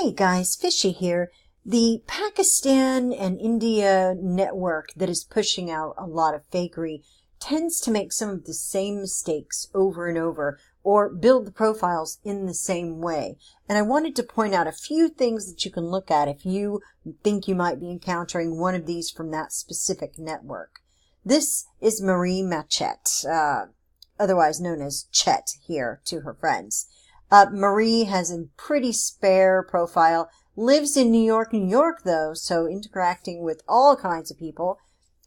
Hey guys, Fishy here. The Pakistan and India network that is pushing out a lot of fakery tends to make some of the same mistakes over and over, or build the profiles in the same way. And I wanted to point out a few things that you can look at if you think you might be encountering one of these from that specific network. This is Marie Matchette, otherwise known as Chet here to her friends. Marie has a pretty spare profile, lives in New York though, so interacting with all kinds of people.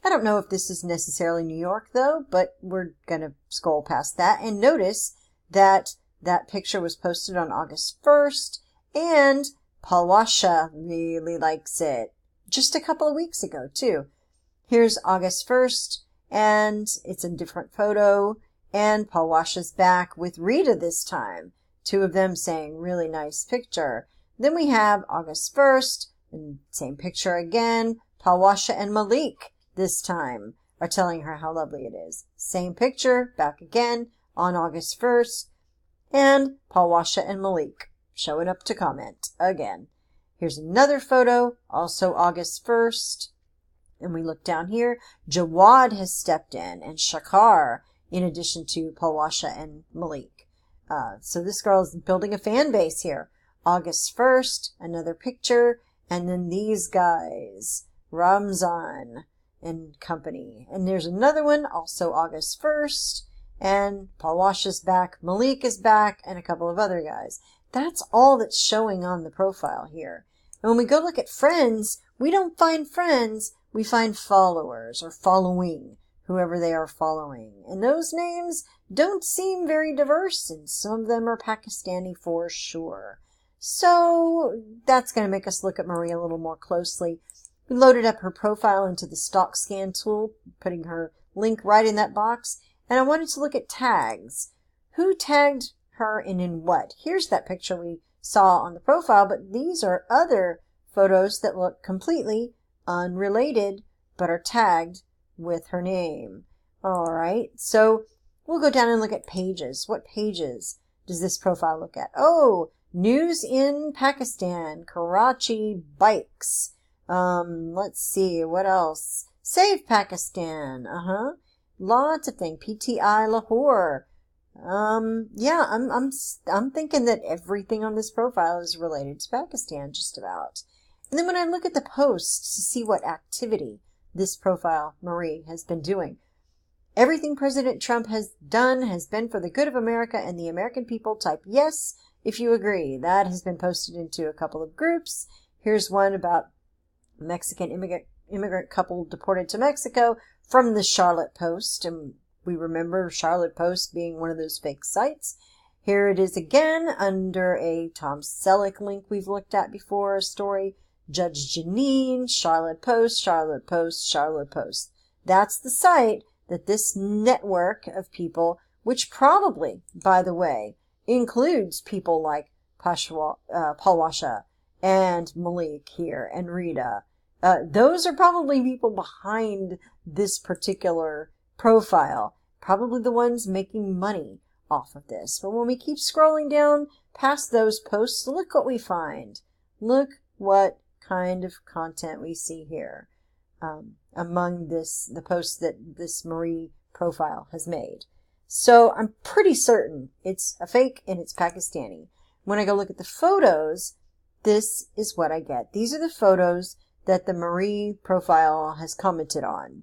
I don't know if this is necessarily New York though, but we're gonna scroll past that and notice that that picture was posted on August 1st, and Palwasha really likes it. Just a couple of weeks ago too. Here's August 1st, and it's a different photo, and Palwasha's back with Rita this time. Two of them saying, really nice picture. Then we have August 1st, and same picture again. Palwasha and Malik this time are telling her how lovely it is. Same picture, back again on August 1st. And Palwasha and Malik showing up to comment again. Here's another photo, also August 1st. And we look down here. Jawad has stepped in, and Shakar, in addition to Palwasha and Malik. So this girl is building a fan base here. August 1st, another picture, and then these guys, Ramzan and company. And there's another one, also August 1st, and Palwasha's back, Malik is back, and a couple of other guys. That's all that's showing on the profile here. And when we go look at friends, we don't find friends, we find followers or following, whoever they are following. And those names don't seem very diverse, and some of them are Pakistani for sure. So that's going to make us look at Marie a little more closely. We loaded up her profile into the stock scan tool, putting her link right in that box, and I wanted to look at tags. Who tagged her and in what? Here's that picture we saw on the profile, but these are other photos that look completely unrelated, but are tagged with her name. Alright, so we'll go down and look at pages. What pages does this profile look at? Oh, news in Pakistan, Karachi bikes. Let's see, what else? Save Pakistan, lots of things. PTI Lahore. Yeah, I'm thinking that everything on this profile is related to Pakistan, just about. And then when I look at the posts to see what activity this profile, Marie, has been doing. Everything President Trump has done has been for the good of America and the American people. Type yes if you agree. That has been posted into a couple of groups. Here's one about a Mexican immigrant couple deported to Mexico from the Charlotte Post. And we remember Charlotte Post being one of those fake sites. Here it is again under a Tom Selleck link we've looked at before, a story. Judge Janine, Charlotte Post, Charlotte Post, Charlotte Post. That's the site that this network of people, which probably, by the way, includes people like Palwasha and Malik here and Rita. Those are probably people behind this particular profile, probably the ones making money off of this. But when we keep scrolling down past those posts, look what we find. Look what kind of content we see here among the posts that this Marie profile has made. So I'm pretty certain it's a fake and it's Pakistani. When I go look at the photos, this is what I get. These are the photos that the Marie profile has commented on.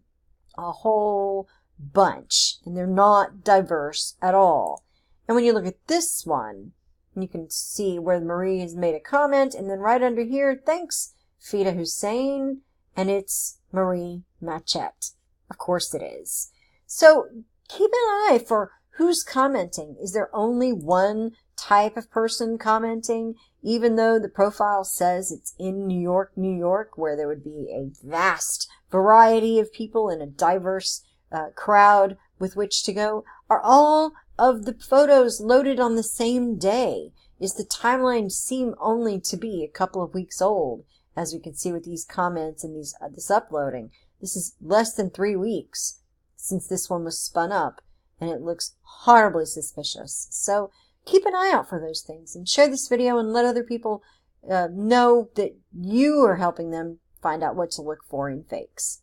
A whole bunch. And they're not diverse at all. And when you look at this one, you can see where Marie has made a comment, and then right under here, thanks, Fida Hussain, and it's Marie Matchette. Of course it is. So keep an eye for who's commenting. Is there only one type of person commenting, even though the profile says it's in New York, where there would be a vast variety of people and a diverse crowd with which to go? Are all of the photos loaded on the same day? Is the timeline seem only to be a couple of weeks old, as we can see with these comments and this uploading? This is less than 3 weeks since this one was spun up, and it looks horribly suspicious. So keep an eye out for those things and share this video and let other people know that you are helping them find out what to look for in fakes.